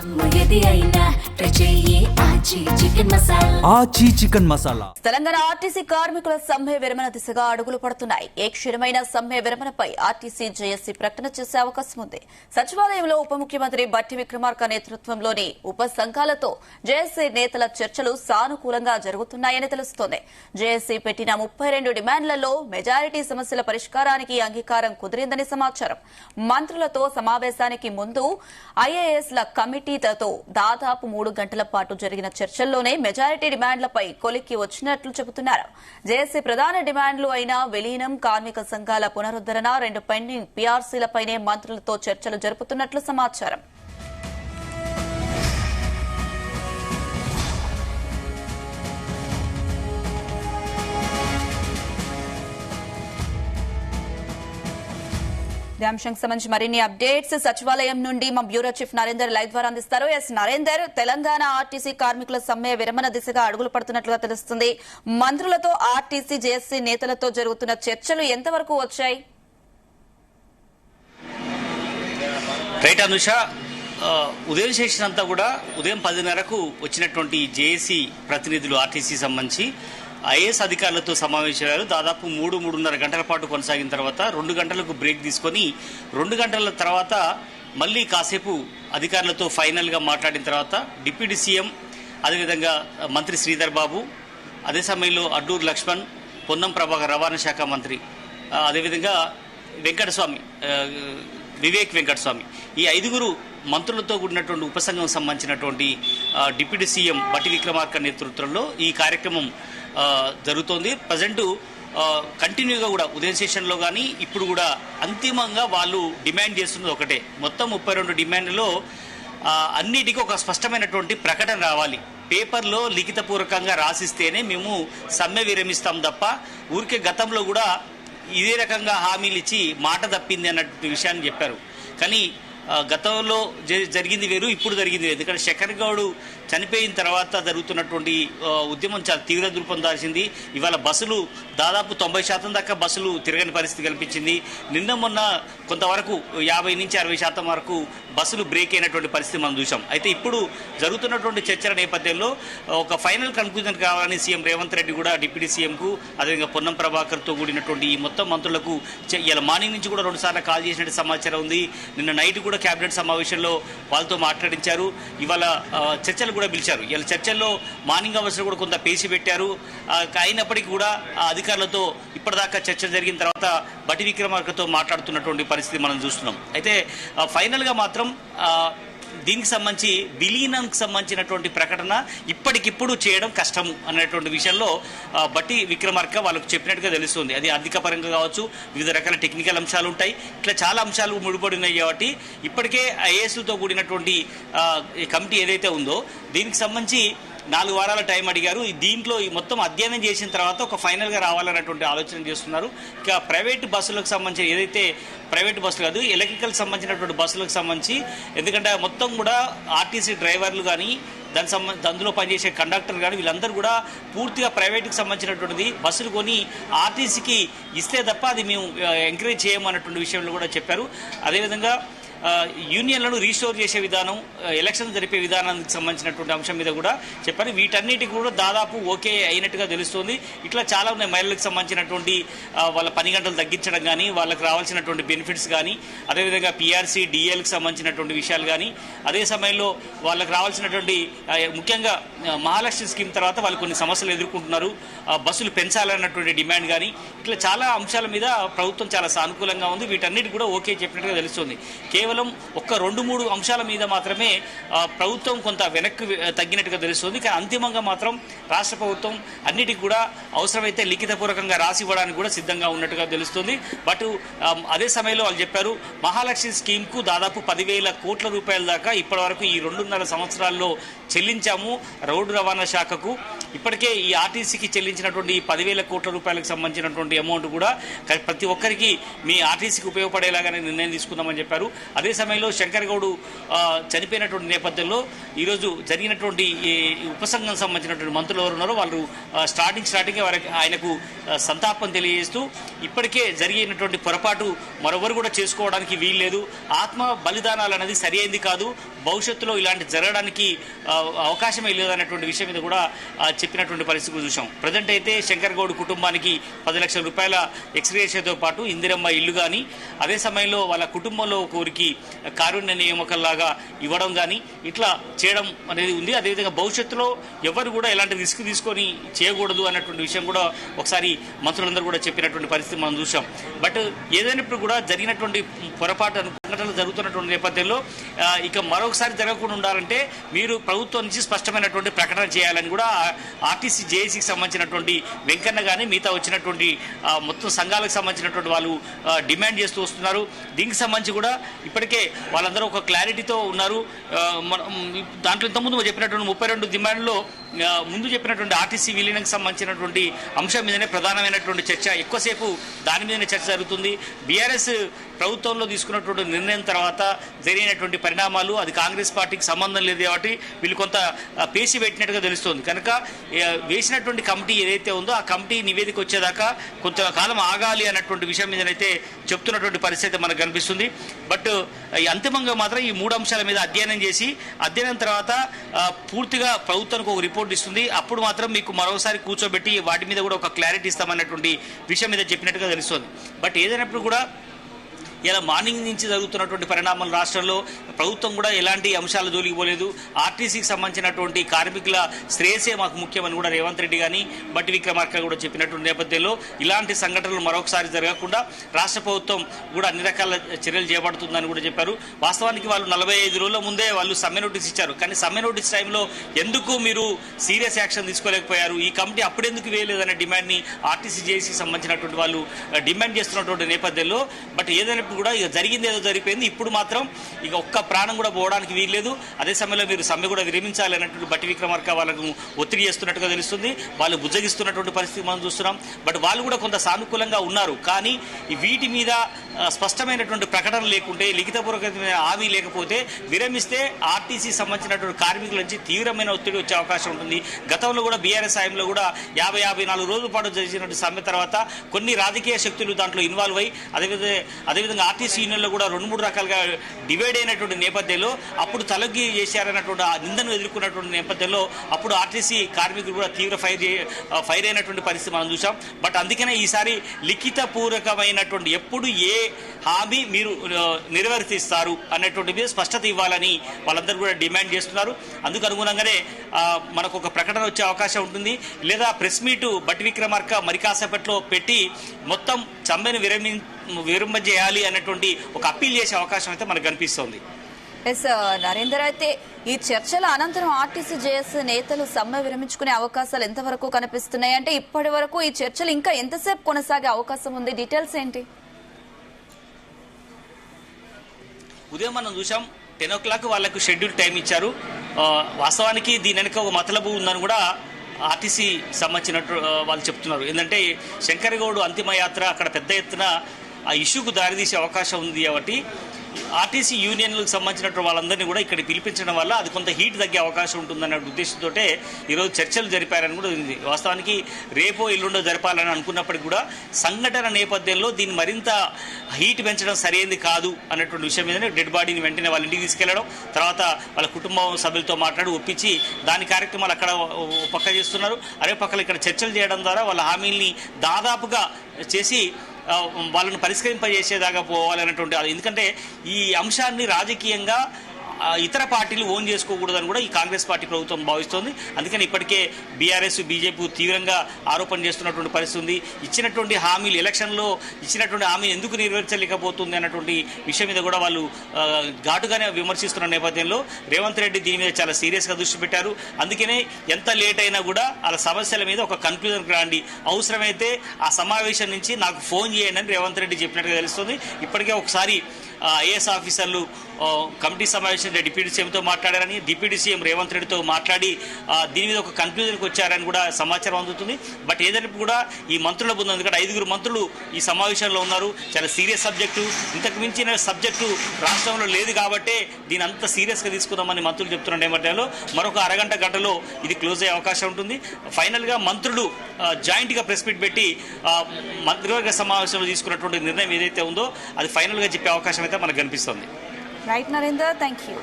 ఆచి chicken masala. Telangana RTC కార్మికుల సమ్మె విరమణ దిశగా అడుగులు పడుతున్నాయి. ఏ క్షణమైన సమ్మె విరమణపై ఆర్టీసీ జేఏసీ ప్రకటన చేసే అవకాశం ఉంది. సచివాలయంలో ఉప ముఖ్యమంత్రి బట్టి విక్రమార్క నేతృత్వంలోని ఉప సంఘాలతో జేఏసీ నేతల చర్చలు సానుకూలంగా జరుగుతున్నాయని తెలుస్తోంది. జేఏసీ పెట్టిన 32 డిమాండ్లలో మెజారిటీ సమస్యల పరిష్కారానికి అంగీకారం కుదిరిందని సమాచారం. మంత్రులతో సమావేశానికి ముందు ఐఏఎస్ల కమిటీలతో దాదాపు 3 గంటల పాటు జరిగిన చర్చల్లోనే మెజారిటీ డిమాండ్లపై కొలిక్కి వచ్చినట్లు చెబుతున్నారు. జేఏసీ ప్రధాన డిమాండ్లు అయిన విలీనం, కార్మిక సంఘాల పునరుద్దరణ, 2 పెండింగ్ పీఆర్సీలపైనే మంత్రులతో చర్చలు జరుపుతున్నట్లు సమాచారం. అంశానికి సంబంధించి మరిన్ని అప్డేట్స్ సచివాలయం నుండి మా బ్యూరో చీఫ్ నరేందర్ లైవ్ ద్వారా అందిస్తారు. నరేందర్, తెలంగాణ ఆర్టీసీ కార్మికుల సమ్మె విరమణ దిశగా అడుగులు పడుతున్నట్లుగా తెలుస్తుంది. మంత్రులతో ఆర్టీసీ జేఏసీ నేతలతో జరుగుతున్న చర్చలు ఎంతవరకు వచ్చాయి? రైట్ అనుష, ఉదయం సెషన్ అంతా కూడా ఉదయం 10:30కు వచ్చినటువంటి జేఏసీ ప్రతినిధులు ఆర్టీసీ సంబంధించి ఐఏఎస్ అధికారులతో సమావేశాలు దాదాపు 3-3.5 గంటల పాటు కొనసాగిన తర్వాత 2 గంటలకు బ్రేక్ తీసుకొని 2 గంటల తర్వాత మళ్ళీ కాసేపు అధికారులతో ఫైనల్గా మాట్లాడిన తర్వాత డిప్యూటీ సీఎం, అదేవిధంగా మంత్రి శ్రీధర్ బాబు, అదే సమయంలో అడ్డూరు లక్ష్మణ్, పొన్నం ప్రభాకర్ రవాణా శాఖ మంత్రి, అదేవిధంగా వెంకటస్వామి, వివేక్ వెంకటస్వామి, ఈ 5 మంత్రులతో కూడినటువంటి ఉపసంఘం సంబంధించినటువంటి డిప్యూటీ సీఎం బట్టి విక్రమార్క నేతృత్వంలో ఈ కార్యక్రమం జరుగుతోంది. ప్రజెంట్ కంటిన్యూగా కూడా ఉదయం సెషన్లో కానీ ఇప్పుడు కూడా అంతిమంగా వాళ్ళు డిమాండ్ చేస్తున్నది ఒకటే. మొత్తం 32 డిమాండ్లలో అన్నిటికీ ఒక స్పష్టమైనటువంటి ప్రకటన రావాలి. పేపర్లో లిఖితపూర్వకంగా రాసిస్తేనే మేము సమ్మె విరమిస్తాం తప్ప ఊరికే గతంలో కూడా ఇదే రకంగా హామీలు ఇచ్చి మాట తప్పింది అన్నటువంటి విషయాన్ని చెప్పారు. కానీ గతంలో జరిగింది వేరు, ఇప్పుడు జరిగింది వేరు. ఎందుకంటే శేఖర్ గౌడ్ చనిపోయిన తర్వాత జరుగుతున్నటువంటి ఉద్యమం చాలా తీవ్ర రూపం దాల్చింది. ఇవాళ బస్సులు దాదాపు 90% దాకా బస్సులు తిరగని పరిస్థితి కల్పించింది. నిన్న మొన్న కొంతవరకు 50-60% వరకు బస్సులు బ్రేక్ అయినటువంటి పరిస్థితి మనం చూసాం. అయితే ఇప్పుడు జరుగుతున్నటువంటి చర్చల నేపథ్యంలో ఒక ఫైనల్ కన్క్లూజన్ కావాలని సీఎం రేవంత్ రెడ్డి కూడా డిప్యూటీ సీఎంకు, అదేవిధంగా పొన్నం ప్రభాకర్తో కూడినటువంటి ఈ మొత్తం మంత్రులకు ఇలా మార్నింగ్ నుంచి కూడా 2 సార్లు కాల్ చేసినట్టు సమాచారం ఉంది. నిన్న నైట్ కూడా కేబినెట్ సమావేశంలో వాళ్ళతో మాట్లాడించారు. ఇవాళ చర్చలు కూడా పిలిచారు. ఇలా చర్చల్లో మార్నింగ్ అవర్స్ కూడా కొంత పేసి పెట్టారు. అయినప్పటికీ కూడా అధికారులతో ఇప్పటిదాకా చర్చ జరిగిన తర్వాత బట్టి విక్రమార్కతో మాట్లాడుతున్నటువంటి పరిస్థితి మనం చూస్తున్నాం. అయితే ఫైనల్గా మాత్రం దీనికి సంబంధించి విలీనంకి సంబంధించినటువంటి ప్రకటన ఇప్పటికిప్పుడు చేయడం కష్టము అనేటువంటి విషయంలో బట్టి విక్రమార్క వాళ్ళకు చెప్పినట్టుగా తెలుస్తుంది. అది ఆర్థిక పరంగా కావచ్చు, వివిధ రకాల టెక్నికల్ అంశాలు ఉంటాయి, ఇట్లా చాలా అంశాలు ముడిపడి ఉన్నాయి. కాబట్టి ఇప్పటికే ఐఏఎస్లతో కూడినటువంటి కమిటీ ఏదైతే ఉందో దీనికి సంబంధించి 4 వారాల టైం అడిగారు. దీంట్లో ఈ మొత్తం అధ్యయనం చేసిన తర్వాత ఒక ఫైనల్గా రావాలన్నటువంటి ఆలోచన చేస్తున్నారు. ఇక ప్రైవేట్ బస్సులకు సంబంధించి ఏదైతే ప్రైవేట్ బస్సులు కాదు, ఎలక్ట్రికల్ సంబంధించినటువంటి బస్సులకు సంబంధించి, ఎందుకంటే మొత్తం కూడా ఆర్టీసీ డ్రైవర్లు కానీ అందులో పనిచేసే కండక్టర్ కానీ వీళ్ళందరూ కూడా పూర్తిగా ప్రైవేట్కి సంబంధించినటువంటిది బస్సులు కొని ఆర్టీసీకి ఇస్తే తప్ప అది మేము ఎంకరేజ్ చేయమన్నటువంటి విషయంలో కూడా చెప్పారు. అదేవిధంగా యూనియన్లను రీస్టోర్ చేసే విధానం, ఎలక్షన్ జరిపే విధానానికి సంబంధించినటువంటి అంశం మీద కూడా చెప్పారు. వీటన్నిటికి కూడా దాదాపు ఓకే అయినట్టుగా తెలుస్తుంది. ఇట్లా చాలా ఉన్నాయి. మహిళలకు సంబంధించినటువంటి వాళ్ళ పని గంటలు తగ్గించడం కానీ, వాళ్ళకి రావాల్సినటువంటి బెనిఫిట్స్ కానీ, అదేవిధంగా పీఆర్సీ, డిఎల్కి సంబంధించినటువంటి విషయాలు కానీ, అదే సమయంలో వాళ్ళకి రావాల్సినటువంటి ముఖ్యంగా మహాలక్ష్మి స్కీమ్ తర్వాత వాళ్ళు కొన్ని సమస్యలు ఎదుర్కొంటున్నారు. బస్సులు పెంచాలన్నటువంటి డిమాండ్ కానీ, ఇట్లా చాలా అంశాల మీద ప్రభుత్వం చాలా సానుకూలంగా ఉంది. వీటన్నిటి కూడా ఓకే చెప్పినట్టుగా తెలుస్తుంది. కేవలం ఒక 2-3 అంశాల మీద మాత్రమే ప్రభుత్వం కొంత వెనక్కి తగ్గినట్టుగా తెలుస్తుంది. కానీ అంతిమంగా మాత్రం రాష్ట్ర ప్రభుత్వం అన్నిటికీ కూడా అవసరమైతే లిఖితపూర్వకంగా రాసి ఇవ్వడానికి కూడా సిద్ధంగా ఉన్నట్టుగా తెలుస్తుంది. బట్ అదే సమయంలో వాళ్ళు చెప్పారు, మహాలక్ష్మి స్కీమ్కు దాదాపు 10,000 కోట్ల రూపాయల దాకా ఇప్పటి వరకు ఈ 2.5 సంవత్సరాల్లో చెల్లించాము రోడ్డు రవాణా శాఖకు. ఇప్పటికే ఈ ఆర్టీసీకి చెల్లించినటువంటి 10,000 కోట్ల రూపాయలకు సంబంధించినటువంటి అమౌంట్ కూడా ప్రతి ఒక్కరికి మీ ఆర్టీసీకి ఉపయోగపడేలాగానే నిర్ణయం తీసుకుందామని చెప్పారు. అదే సమయంలో శంకర్ గౌడ్ చనిపోయినటువంటి నేపథ్యంలో ఈరోజు జరిగినటువంటి ఉపసంఘం సంబంధించినటువంటి మంత్రులు ఎవరు ఉన్నారో వాళ్ళు స్టార్టింగ్ వారికి ఆయనకు సంతాపం తెలియజేస్తూ ఇప్పటికే జరిగినటువంటి పొరపాటు మరొకరు కూడా చేసుకోవడానికి వీల్లేదు, ఆత్మ బలిదానాలు అనేది సరి అయింది కాదు, భవిష్యత్తులో ఇలాంటి జరగడానికి అవకాశమే లేదన్నటువంటి విషయం మీద కూడా చెప్పినటువంటి పరిస్థితి చూసాం. ప్రజెంట్ అయితే శంకర్ గౌడ్ కుటుంబానికి 10 లక్షల రూపాయల ఎక్స్గ్రేషన్తో పాటు ఇందిరమ్మ ఇల్లు కానీ, అదే సమయంలో వాళ్ళ కుటుంబంలో ఒకరికి కారుణ్య నియామకంలాగా ఇవ్వడం కానీ ఇట్లా చేయడం అనేది ఉంది. అదేవిధంగా భవిష్యత్తులో ఎవరు కూడా ఎలాంటి రిస్క్ తీసుకొని చేయకూడదు అన్నటువంటి విషయం కూడా ఒకసారి మంత్రులందరూ కూడా చెప్పినటువంటి పరిస్థితి మనం చూసాం. బట్ ఏదైనప్పుడు కూడా జరిగినటువంటి పొరపాటు సంఘటనలు జరుగుతున్నటువంటి నేపథ్యంలో ఇక మరొకసారి జరగకుండా ఉండాలంటే మీరు ప్రభుత్వం నుంచి స్పష్టమైనటువంటి ప్రకటన చేయాలని కూడా ఆర్టీసీ జేఏసీకి సంబంధించినటువంటి వెంకన్న కానీ మిగతా వచ్చినటువంటి మొత్తం సంఘాలకు సంబంధించినటువంటి వాళ్ళు డిమాండ్ చేస్తూ వస్తున్నారు. దీనికి సంబంధించి కూడా ఇప్పటికే వాళ్ళందరూ ఒక క్లారిటీతో ఉన్నారు. దాంట్లో ఇంతకుముందు చెప్పినటువంటి 32 డిమాండ్లో ముందు చెప్పినటువంటి ఆర్టీసీ విలీనంకి సంబంధించినటువంటి అంశం మీదనే ప్రధానమైనటువంటి చర్చ, ఎక్కువసేపు దాని మీదనే చర్చ జరుగుతుంది. బీఆర్ఎస్ ప్రభుత్వంలో తీసుకున్నటువంటి నిర్ణయం తర్వాత జరిగినటువంటి పరిణామాలు అది కాంగ్రెస్ పార్టీకి సంబంధం లేదు కాబట్టి వీళ్ళు కొంత పేసి పెట్టినట్టుగా తెలుస్తోంది. కనుక వేసినటువంటి కమిటీ ఏదైతే ఉందో ఆ కమిటీ నివేదిక వచ్చేదాకా కొంతకాలం ఆగాలి అన్నటువంటి విషయం మీదనైతే చెప్తున్నటువంటి పరిస్థితి మనకు కనిపిస్తుంది. బట్ అంతిమంగా మాత్రం ఈ 3 అంశాల మీద అధ్యయనం చేసి అధ్యయనం తర్వాత పూర్తిగా ప్రభుత్వానికి ఒక రిపోర్ట్ ఇస్తుంది. అప్పుడు మాత్రం మీకు మరోసారి కూర్చోబెట్టి వాటి మీద కూడా ఒక క్లారిటీ ఇస్తామన్నటువంటి విషయం మీద చెప్పినట్టుగా తెలుస్తుంది. బట్ ఏదైనప్పుడు కూడా ఇలా మార్నింగ్ నుంచి జరుగుతున్నటువంటి పరిణామాలు రాష్ట్రంలో ప్రభుత్వం కూడా ఎలాంటి అంశాల జోలికి పోలేదు. ఆర్టీసీకి సంబంధించినటువంటి కార్మికుల శ్రేయసే మాకు ముఖ్యమని కూడా రేవంత్ రెడ్డి కానీ బట్టి విక్రమార్క కూడా చెప్పినటువంటి నేపథ్యంలో ఇలాంటి సంఘటనలు మరొకసారి జరగకుండా రాష్ట్ర ప్రభుత్వం కూడా అన్ని రకాల చర్యలు చేపడుతుందని కూడా చెప్పారు. వాస్తవానికి వాళ్ళు 45 రోజుల ముందే వాళ్ళు సమ్మె నోటీస్ ఇచ్చారు. కానీ సమ్మె నోటీస్ టైంలో ఎందుకు మీరు సీరియస్ యాక్షన్ తీసుకోలేకపోయారు, ఈ కమిటీ అప్పుడెందుకు వేయలేదనే డిమాండ్ని ఆర్టీసీ జేఏసీకి సంబంధించినటువంటి వాళ్ళు డిమాండ్ చేస్తున్నటువంటి నేపథ్యంలో బట్ ఏదైనా కూడా ఇక జరిగింది ఏదో జరిగిపోయింది. ఇప్పుడు మాత్రం ఇక ఒక్క ప్రాణం కూడా పోవడానికి వీల్లేదు. అదే సమయంలో మీరు సమ్మె కూడా విరమించాలి అన్నట్టు బట్టి విక్రమార్క వాళ్ళకు ఒత్తిడి చేస్తున్నట్టుగా తెలుస్తుంది. వాళ్ళు బుజ్జగిస్తున్నటువంటి పరిస్థితి మనం చూస్తున్నాం. బట్ వాళ్ళు కూడా కొంత సానుకూలంగా ఉన్నారు. కానీ వీటి మీద స్పష్టమైనటువంటి ప్రకటన లేకుంటే, లిఖితపూర్వకమైన హామీ లేకపోతే విరమిస్తే ఆర్టీసీ సంబంధించినటువంటి కార్మికుల నుంచి తీవ్రమైన ఒత్తిడి వచ్చే అవకాశం ఉంటుంది. గతంలో కూడా బీఆర్ఎస్ సాయంలో కూడా 50-54 రోజుల పాటు జరిగినటువంటి సమ్మె తర్వాత కొన్ని రాజకీయ శక్తులు దాంట్లో ఇన్వాల్వ్ అయ్యి అదేవిధంగా ఆర్టీసీ యూనియన్లో కూడా 2-3 రకాలుగా డివైడ్ అయినటువంటి నేపథ్యంలో అప్పుడు తలగ్గి చేశారన్నటువంటి ఆ నిందను ఎదుర్కొన్నటువంటి నేపథ్యంలో అప్పుడు ఆర్టీసీ కార్మికులు కూడా తీవ్ర ఫైర్ అయినటువంటి పరిస్థితి మనం చూసాం. బట్ అందుకనే ఈసారి లిఖితపూర్వకమైనటువంటి ఎప్పుడు ఏ హామీ మీరు నెరవేర్తిస్తారు అన్నటువంటి మీద స్పష్టత ఇవ్వాలని వాళ్ళందరూ కూడా డిమాండ్ చేస్తున్నారు. అందుకు అనుగుణంగానే మనకు ఒక ప్రకటన వచ్చే అవకాశం ఉంటుంది. లేదా ప్రెస్ మీటు బట్టి విక్రమార్క మరి కాసేపట్లో పెట్టి మొత్తం సమ్మెను విరమింపజేయాలి అన్నటువంటి ఒక అప్పీల్ చేసే అవకాశం అయితే మనకు కనిపిస్తోంది. ఎస్ నరేందర్, అయితే ఈ చర్చల అనంతరం ఆర్టీసీ జేఏసీ నేతలు సమ్మె విరమించుకునే అవకాశాలు ఎంతవరకు కనిపిస్తున్నాయి? అంటే ఇప్పటి వరకు ఈ చర్చలు ఇంకా ఎంతసేపు కొనసాగే అవకాశం ఉంది? డీటెయిల్స్ ఏంటి? ఉదయం మనం చూసాం 10 o'clock వాళ్ళకు షెడ్యూల్ టైం ఇచ్చారు. వాస్తవానికి దీని వెనుక ఒక మతలబు ఉందని కూడా ఆర్టీసీ సంబంధించినట్టు వాళ్ళు చెప్తున్నారు. ఏంటంటే శంకర్ గౌడ్ అంతిమ యాత్ర అక్కడ పెద్ద ఎత్తున ఆ ఇష్యూకు దారితీసే అవకాశం ఉంది కాబట్టి ఆర్టీసీ యూనియన్లకు సంబంధించినటువంటి వాళ్ళందరినీ కూడా ఇక్కడ పిలిపించడం వల్ల అది కొంత హీట్ తగ్గే అవకాశం ఉంటుందన్న ఉద్దేశంతో ఈరోజు చర్చలు జరిపారని కూడా ఉంది. వాస్తవానికి రేపో ఎల్లుండో జరపాలని అనుకున్నప్పటికీ కూడా సంఘటన నేపథ్యంలో దీన్ని మరింత హీట్ పెంచడం సరైనది కాదు అన్నటువంటి విషయం మీదనే డెడ్ బాడీని వెంటనే వాళ్ళ ఇంటికి తీసుకెళ్లడం, తర్వాత వాళ్ళ కుటుంబ సభ్యులతో మాట్లాడి ఒప్పించి దాని కార్యక్రమాలు అక్కడ పక్క చేస్తున్నారు. అదే పక్కన ఇక్కడ చర్చలు చేయడం ద్వారా వాళ్ళ హామీల్ని దాదాపుగా చేసి వాళ్ళను పరిష్కరింపజేసేదాకా పోవాలన్నటువంటి, ఎందుకంటే ఈ అంశాన్ని రాజకీయంగా ఇతర పార్టీలు ఓన్ చేసుకోకూడదని కూడా ఈ కాంగ్రెస్ పార్టీ ప్రభుత్వం భావిస్తోంది. అందుకని ఇప్పటికే బీఆర్ఎస్ బీజేపీ తీవ్రంగా ఆరోపణ చేస్తున్నటువంటి పరిస్థితి ఉంది. ఇచ్చినటువంటి హామీలు ఎలక్షన్లో ఇచ్చినటువంటి హామీలు ఎందుకు నెరవేర్చలేకపోతుంది అన్నటువంటి విషయం మీద కూడా వాళ్ళు ఘాటుగానే విమర్శిస్తున్న నేపథ్యంలో రేవంత్ రెడ్డి దీని మీద చాలా సీరియస్గా దృష్టి పెట్టారు. అందుకనే ఎంత లేట్ అయినా కూడా వాళ్ళ సమస్యల మీద ఒక కన్క్లూజన్కి రాండి, అవసరమైతే ఆ సమావేశం నుంచి నాకు ఫోన్ చేయండి అని రేవంత్ రెడ్డి చెప్పినట్టుగా తెలుస్తుంది. ఇప్పటికే ఒకసారి ఐఏఎస్ ఆఫీసర్లు కమిటీ సమావేశంలో డిప్యూటీ సీఎంతో మాట్లాడారని, డిప్యూటీ సీఎం రేవంత్ రెడ్డితో మాట్లాడి దీని మీద ఒక కన్క్లూజన్కి వచ్చారని కూడా సమాచారం అందుతుంది. బట్ ఏదైనా కూడా ఈ మంత్రుల బృందం, ఎందుకంటే 5 మంత్రులు ఈ సమావేశంలో ఉన్నారు, చాలా సీరియస్ సబ్జెక్టు, ఇంతకు మించిన సబ్జెక్టు రాష్ట్రంలో లేదు కాబట్టే దీని అంత సీరియస్గా తీసుకుందామని మంత్రులు చెప్తున్న నేపథ్యంలో మరొక అరగంట గంటలో ఇది క్లోజ్ అయ్యే అవకాశం ఉంటుంది. ఫైనల్గా మంత్రులు జాయింట్గా ప్రెస్ మీట్ పెట్టి మంత్రివర్గ సమావేశంలో తీసుకున్నటువంటి నిర్ణయం ఏదైతే ఉందో అది ఫైనల్గా చెప్పే అవకాశం అయితే మనకు కనిపిస్తుంది. Right Narender, thank you.